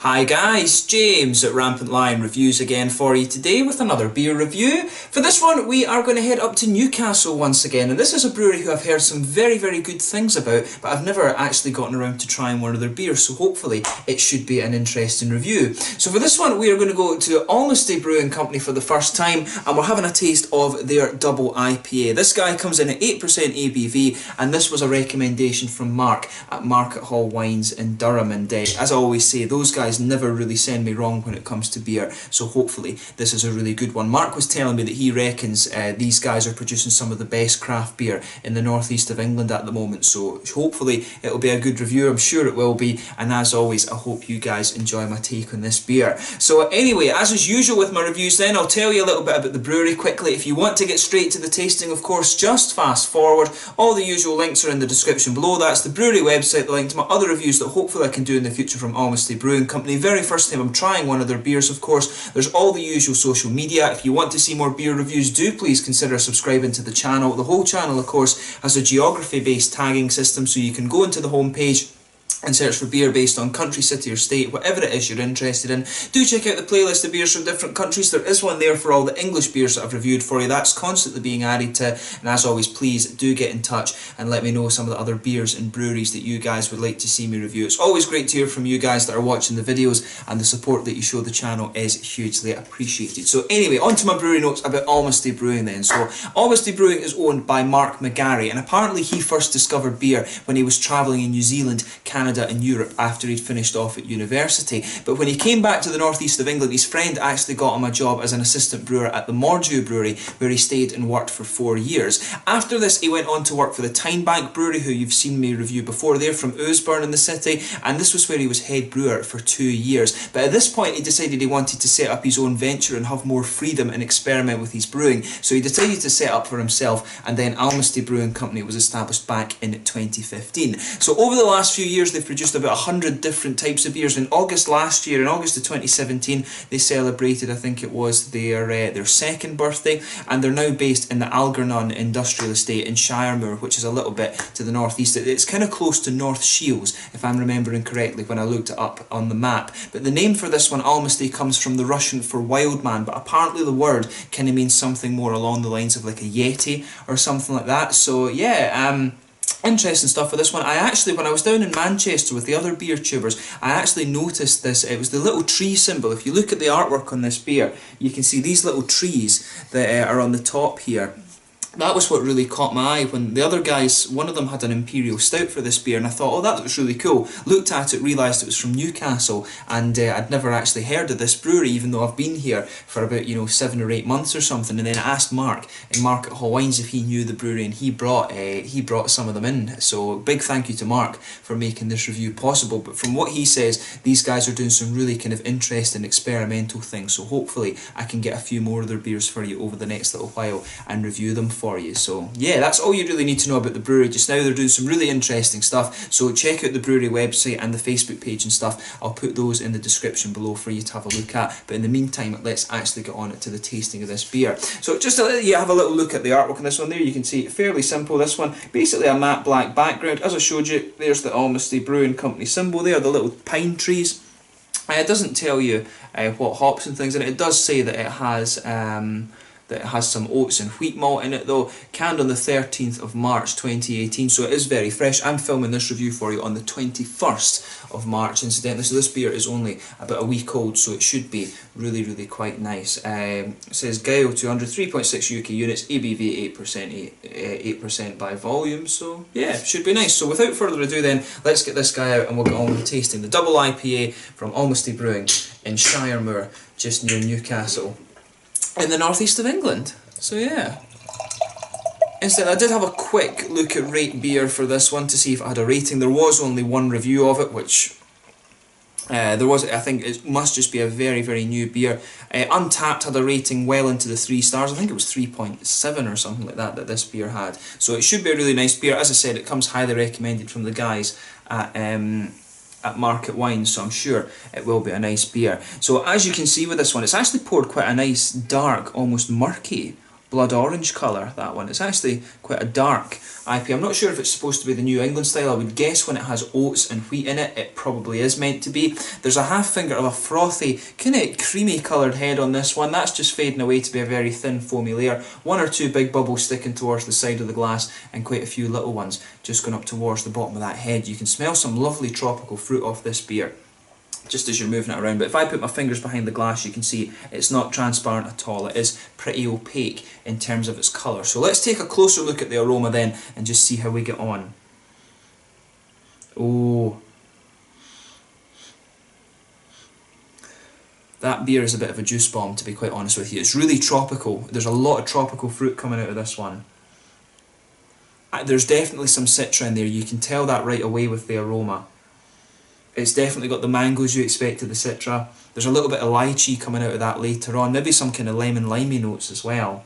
Hi guys, James at Rampant Lion Reviews again for you today with another beer review. For this one we are going to head up to Newcastle once again, and this is a brewery who I've heard some very good things about, but I've never actually gotten around to trying one of their beers, so hopefully it should be an interesting review. So for this one we are going to go to Almasty Brewing Co for the first time, and we're having a taste of their double IPA. This guy comes in at 8% ABV, and this was a recommendation from Mark at Market Hall Wines in Durham, and as I always say, those guys never really send me wrong when it comes to beer, so hopefully this is a really good one. Mark was telling me that he reckons these guys are producing some of the best craft beer in the northeast of England at the moment, so hopefully it'll be a good review. I'm sure it will be, and as always I hope you guys enjoy my take on this beer. So anyway, as is usual with my reviews then, I'll tell you a little bit about the brewery quickly. If you want to get straight to the tasting, of course, just fast forward. All the usual links are in the description below. That's the brewery website, the link to my other reviews that hopefully I can do in the future from Almasty Brewing Co. Very first time I'm trying one of their beers, of course. There's all the usual social media. If you want to see more beer reviews, do please consider subscribing to the channel. The whole channel, of course, has a geography-based tagging system, so you can go into the home page and search for beer based on country, city or state, whatever it is you're interested in. Do check out the playlist of beers from different countries. There is one there for all the English beers that I've reviewed for you. That's constantly being added to, and as always, please do get in touch and let me know some of the other beers and breweries that you guys would like to see me review. It's always great to hear from you guys that are watching the videos, and the support that you show the channel is hugely appreciated. So anyway, on to my brewery notes about Almasty Brewing then. So Almasty Brewing is owned by Mark McGarry, and apparently he first discovered beer when he was travelling in New Zealand, Canada and Europe after he'd finished off at university. But when he came back to the northeast of England, his friend actually got him a job as an assistant brewer at the Mordew Brewery, where he stayed and worked for 4 years. After this he went on to work for the Tynebank Brewery, who you've seen me review before. They're from Ousbourne in the city, and this was where he was head brewer for 2 years. But at this point he decided he wanted to set up his own venture and have more freedom and experiment with his brewing, so he decided to set up for himself, and then Almasty Brewing Company was established back in 2015. So over the last few years they've produced about 100 different types of beers. In August last year, in August of 2017, they celebrated, I think it was their second birthday, and they're now based in the Algernon Industrial Estate in Shiremoor, which is a little bit to the northeast. It's kind of close to North Shields, if I'm remembering correctly when I looked it up on the map. But the name for this one, Almasty, comes from the Russian for wild man, but apparently the word kind of means something more along the lines of like a yeti or something like that. So yeah, interesting stuff for this one. I actually, when I was down in Manchester with the other beer tubers, I actually noticed this. It was the little tree symbol. If you look at the artwork on this beer, you can see these little trees that are on the top here. That was what really caught my eye when the other guys, one of them had an Imperial Stout for this beer, and I thought, oh, that was really cool. Looked at it, realised it was from Newcastle, and I'd never actually heard of this brewery, even though I've been here for about 7 or 8 months or something. And then I asked Mark in Market Hall Wines if he knew the brewery, and he brought some of them in. So big thank you to Mark for making this review possible. But from what he says, these guys are doing some really kind of interesting experimental things, so hopefully I can get a few more of their beers for you over the next little while and review them for you. So yeah, that's all you really need to know about the brewery just now. They're doing some really interesting stuff, so check out the brewery website and the Facebook page and stuff. I'll put those in the description below for you to have a look at. But in the meantime, let's actually get on to the tasting of this beer. So just to let you have a little look at the artwork on this one there, you can see fairly simple. This one, basically a matte black background. As I showed you, there's the Almasty Brewing Company symbol there, the little pine trees. It doesn't tell you what hops and things in it. It does say that it has some oats and wheat malt in it though. Canned on the 13th of March 2018, so it is very fresh. I'm filming this review for you on the 21st of March incidentally, so this beer is only about a week old, so it should be really quite nice. It says Gale 200, 3.6 UK units, ABV 8% by volume, so yeah, should be nice. So without further ado then, let's get this guy out and we'll get on with the tasting. The double IPA from Almasty Brewing in Shiremoor, just near Newcastle, in the northeast of England. So yeah. Instead, I did have a quick look at Rate Beer for this one to see if it had a rating. There was only one review of it, which I think it must just be a very new beer. Untappd had a rating well into the 3 stars. I think it was 3.7 or something like that this beer had. So it should be a really nice beer. As I said, it comes highly recommended from the guys at Market Wines, so I'm sure it will be a nice beer. So as you can see with this one, it's actually poured quite a nice, dark, almost murky blood orange colour, that one. It's actually quite a dark IPA. I'm not sure if it's supposed to be the New England style. I would guess when it has oats and wheat in it, it probably is meant to be. There's a half finger of a frothy, kind of creamy coloured head on this one. That's just fading away to be a very thin foamy layer. One or two big bubbles sticking towards the side of the glass, and quite a few little ones just going up towards the bottom of that head. You can smell some lovely tropical fruit off this beer just as you're moving it around, but if I put my fingers behind the glass, you can see it's not transparent at all. It is pretty opaque in terms of its colour. So let's take a closer look at the aroma then and just see how we get on. Oh, that beer is a bit of a juice bomb, to be quite honest with you. It's really tropical. There's a lot of tropical fruit coming out of this one. There's definitely some citra in there. You can tell that right away with the aroma. It's definitely got the mangoes you expect of the citra. There's a little bit of lychee coming out of that later on. Maybe some kind of lemon limey notes as well.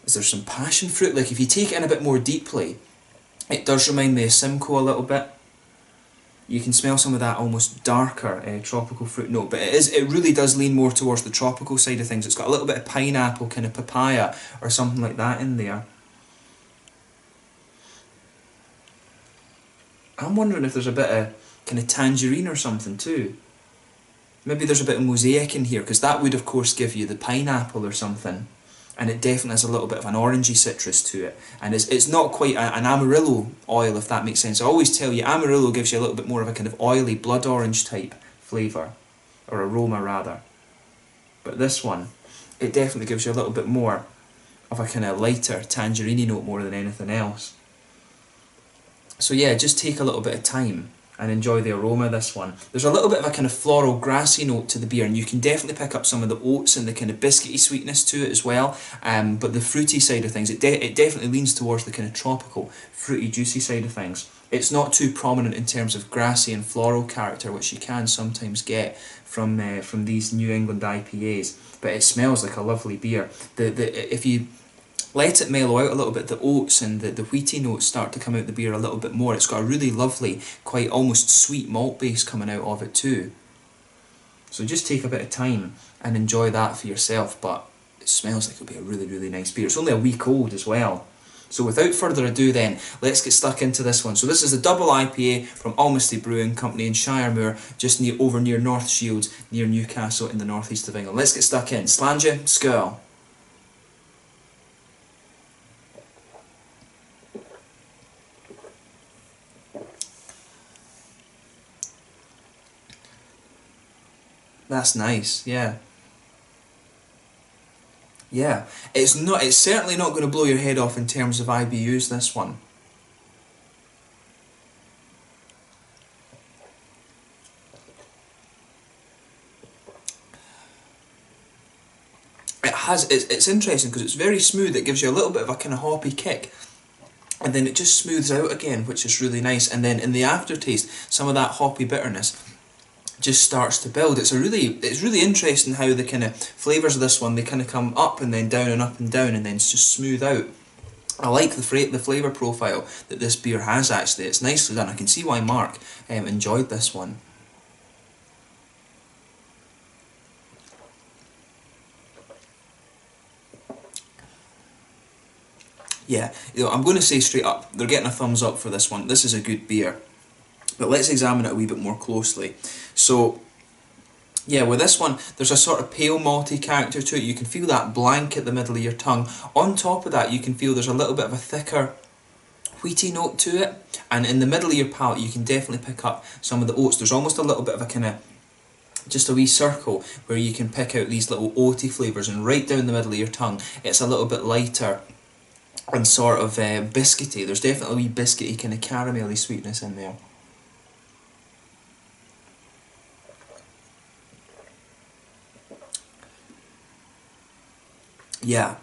Is there some passion fruit? Like if you take it in a bit more deeply, it does remind me of Simcoe a little bit. You can smell some of that almost darker tropical fruit note, but it really does lean more towards the tropical side of things. It's got a little bit of pineapple, kind of papaya or something like that in there. I'm wondering if there's a bit of kind of tangerine or something too. Maybe there's a bit of mosaic in here, because that would of course give you the pineapple or something. And it definitely has a little bit of an orangey citrus to it. And it's not quite an Amarillo oil, if that makes sense. I always tell you, Amarillo gives you a little bit more of a kind of oily blood orange type flavour, or aroma rather. But this one, it definitely gives you a little bit more of a kind of lighter tangerine note more than anything else. So yeah, just take a little bit of time and enjoy the aroma of this one. There's a little bit of a kind of floral grassy note to the beer, and you can definitely pick up some of the oats and the kind of biscuity sweetness to it as well. But the fruity side of things, it definitely leans towards the kind of tropical, fruity, juicy side of things. It's not too prominent in terms of grassy and floral character, which you can sometimes get from these New England IPAs. But it smells like a lovely beer. If you let it mellow out a little bit, the oats and the wheaty notes start to come out the beer a little bit more. It's got a really lovely, quite almost sweet malt base coming out of it too. So just take a bit of time and enjoy that for yourself, but it smells like it'll be a really, really nice beer. It's only a week old as well. So without further ado then, let's get stuck into this one. So this is a double IPA from Almasty Brewing Co in Shiremoor, just over near North Shields, near Newcastle in the northeast of England. Let's get stuck in. Slàinte, skål. That's nice, yeah. Yeah, it's certainly not going to blow your head off in terms of IBUs, this one. It's interesting because it's very smooth. It gives you a little bit of a kind of hoppy kick, and then it just smooths out again, which is really nice. And then in the aftertaste, some of that hoppy bitterness just starts to build. It's really interesting how the kind of flavours of this one, they kind of come up and then down and up and down and then it's just smooth out. I like the flavour profile that this beer has actually. It's nicely done. I can see why Mark enjoyed this one. Yeah, I'm going to say straight up, they're getting a thumbs up for this one. This is a good beer. But let's examine it a wee bit more closely. So, yeah, with this one, there's a sort of pale malty character to it. You can feel that blank at the middle of your tongue. On top of that, you can feel there's a little bit of a thicker wheaty note to it. And in the middle of your palate, you can definitely pick up some of the oats. There's almost a little bit of a kind of, just a wee circle where you can pick out these little oaty flavours. And right down the middle of your tongue, it's a little bit lighter and sort of biscuity. There's definitely a wee biscuity kind of caramelly sweetness in there. Yeah,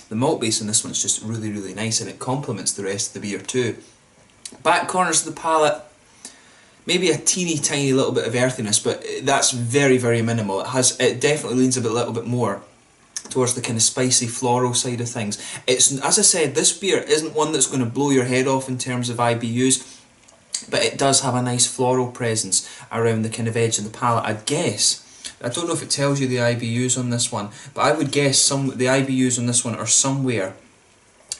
the malt base in this one's just really, really nice, and it complements the rest of the beer too. Back corners of the palate, maybe a teeny tiny little bit of earthiness, but that's very, very minimal. It definitely leans a little bit more towards the kind of spicy floral side of things. It's, as I said, this beer isn't one that's going to blow your head off in terms of IBUs, but it does have a nice floral presence around the kind of edge of the palate. I'd guess I don't know if it tells you the IBUs on this one, but I would guess the IBUs on this one are somewhere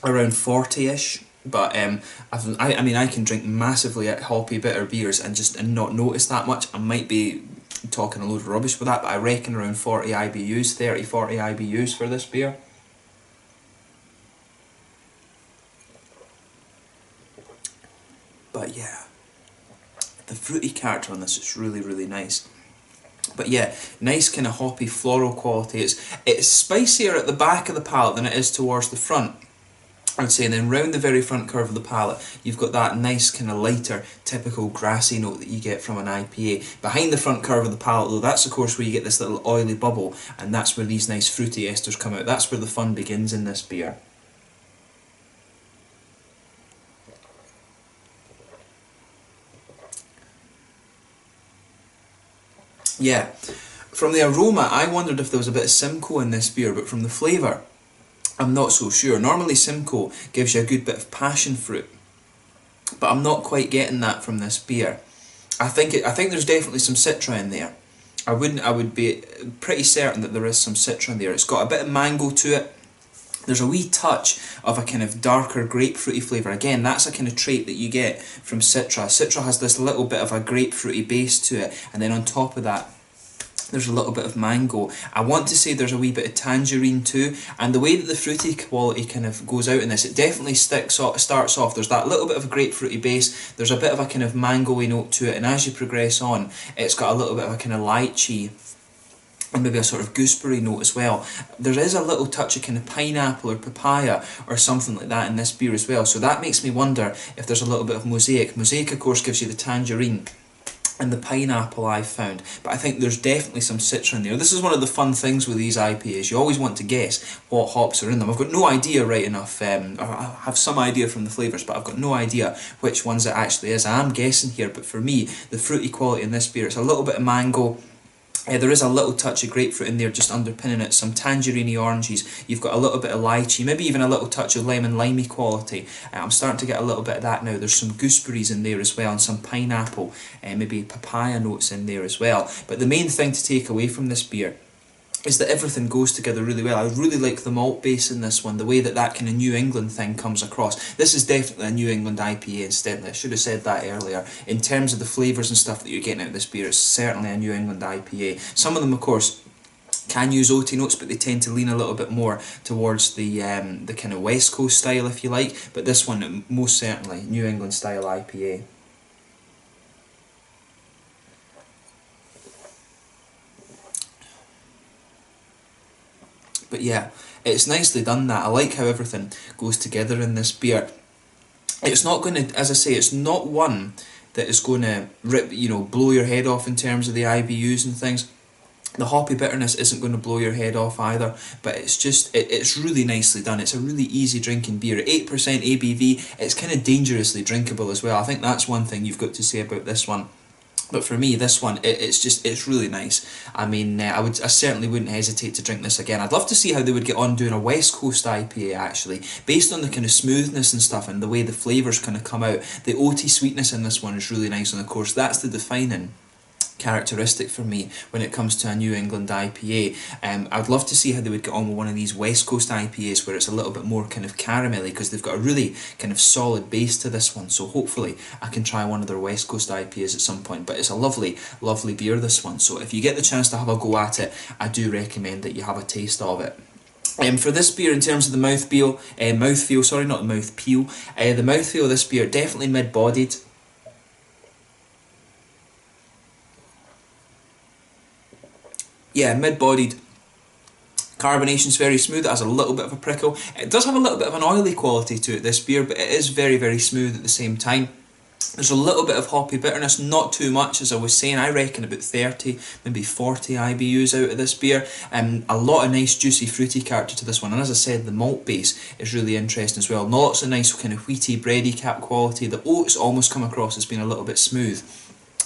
around 40-ish. But I mean, I can drink massively hoppy bitter beers and not notice that much. I might be talking a load of rubbish with that, but I reckon around 40 IBUs, 30-40 IBUs for this beer. But yeah, the fruity character on this is really, really nice. But yeah, nice kind of hoppy floral quality. It's spicier at the back of the palate than it is towards the front, I would say, and then round the very front curve of the palate, you've got that nice kind of lighter, typical grassy note that you get from an IPA. Behind the front curve of the palate though, that's of course where you get this little oily bubble, and that's where these nice fruity esters come out. That's where the fun begins in this beer. Yeah, from the aroma, I wondered if there was a bit of Simcoe in this beer, but from the flavour, I'm not so sure. Normally Simcoe gives you a good bit of passion fruit, but I'm not quite getting that from this beer. I think there's definitely some Citra in there. I would be pretty certain that there is some Citra in there. It's got a bit of mango to it. There's a wee touch of a kind of darker grapefruity flavour. Again, that's a kind of trait that you get from Citra. Citra has this little bit of a grapefruity base to it, and then on top of that, there's a little bit of mango. I want to say there's a wee bit of tangerine too, and the way that the fruity quality kind of goes out in this, it definitely starts off, there's that little bit of a grapefruity base, there's a bit of a kind of mango-y note to it, and as you progress on, it's got a little bit of a kind of lychee, and maybe a sort of gooseberry note as well. There is a little touch of kind of pineapple or papaya or something like that in this beer as well, so that makes me wonder if there's a little bit of mosaic. Mosaic of course gives you the tangerine and the pineapple I've found, but I think there's definitely some Citra in there. This is one of the fun things with these IPAs, you always want to guess what hops are in them. I've got no idea right enough, I have some idea from the flavours, but I've got no idea which ones it actually is. I am guessing here, but for me, the fruity quality in this beer, it's a little bit of mango, there is a little touch of grapefruit in there just underpinning it, some tangerine oranges, you've got a little bit of lychee, maybe even a little touch of lemon limey quality. I'm starting to get a little bit of that now. There's some gooseberries in there as well, and some pineapple, maybe papaya notes in there as well. But the main thing to take away from this beer is that everything goes together really well. I really like the malt base in this one, the way that that kind of New England thing comes across. This is definitely a New England IPA incidentally, I should have said that earlier. In terms of the flavours and stuff that you're getting out of this beer, it's certainly a New England IPA. Some of them, of course, can use oaty notes, but they tend to lean a little bit more towards the kind of West Coast style, if you like. But this one, most certainly, New England style IPA. But yeah, it's nicely done that. I like how everything goes together in this beer. It's not going to, as I say, it's not one that is going to rip, blow your head off in terms of the IBUs and things. The hoppy bitterness isn't going to blow your head off either, but it's just, it's really nicely done. It's a really easy drinking beer. At 8% ABV, it's kind of dangerously drinkable as well. I think that's one thing you've got to say about this one. But for me, this one, it's really nice. I mean, I certainly wouldn't hesitate to drink this again. I'd love to see how they would get on doing a West Coast IPA, actually. Based on the kind of smoothness and stuff and the way the flavours kind of come out, the oaty sweetness in this one is really nice. And of course, that's the defining characteristic for me when it comes to a New England IPA. I'd love to see how they would get on with one of these West Coast IPAs where it's a little bit more kind of caramelly, because they've got a really kind of solid base to this one, so hopefully I can try one of their West Coast IPAs at some point. But it's a lovely, lovely beer, this one, so if you get the chance to have a go at it, I do recommend that you have a taste of it. For this beer, in terms of the mouthfeel, the mouthfeel of this beer, definitely mid-bodied. Yeah, mid-bodied. Carbonation's very smooth, it has a little bit of a prickle. It does have a little bit of an oily quality to it, this beer, but it is very, very smooth at the same time. There's a little bit of hoppy bitterness, not too much, as I was saying. I reckon about 30, maybe 40 IBUs out of this beer. A lot of nice juicy fruity character to this one, and as I said, the malt base is really interesting as well. Lots of nice kind of wheaty, bready cap quality. The oats almost come across as being a little bit smooth.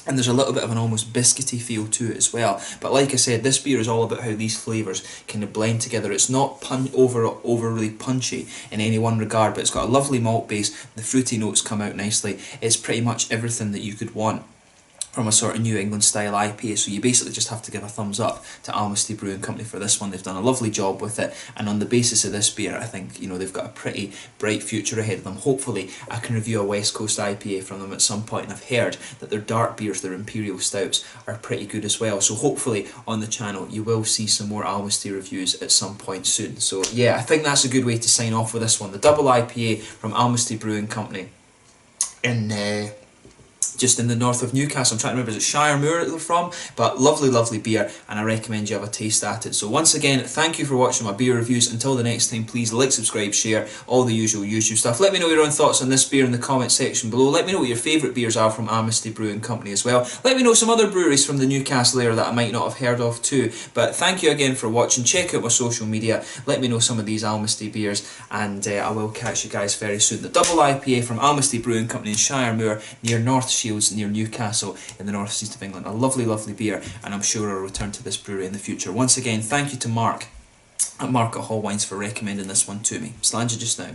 And there's a little bit of an almost biscuity feel to it as well. But like I said, this beer is all about how these flavours kind of blend together. It's not overly punchy in any one regard, but it's got a lovely malt base. The fruity notes come out nicely. It's pretty much everything that you could want from a sort of New England style IPA, so you basically just have to give a thumbs up to Almasty Brewing Company for this one. They've done a lovely job with it, and on the basis of this beer, I think, you know, they've got a pretty bright future ahead of them. Hopefully I can review a West Coast IPA from them at some point, and I've heard that their dark beers, their Imperial Stouts, are pretty good as well, so hopefully on the channel you will see some more Almasty reviews at some point soon. So yeah, I think that's a good way to sign off with this one, the double IPA from Almasty Brewing Company in just in the north of Newcastle. I'm trying to remember, is it Shiremoor they're from? But lovely, lovely beer, and I recommend you have a taste at it. So once again, thank you for watching my beer reviews. Until the next time, please like, subscribe, share, all the usual YouTube stuff. Let me know your own thoughts on this beer in the comment section below. Let me know what your favourite beers are from Almasty Brewing Company as well. Let me know some other breweries from the Newcastle area that I might not have heard of too. But thank you again for watching. Check out my social media. Let me know some of these Almasty beers, and I will catch you guys very soon. The double IPA from Almasty Brewing Company in Shiremoor, near North Shields, near Newcastle in the north east of England. A lovely, lovely beer, and I'm sure I'll return to this brewery in the future. Once again, thank you to Mark at Market Hall Wines for recommending this one to me. Slàinte just now.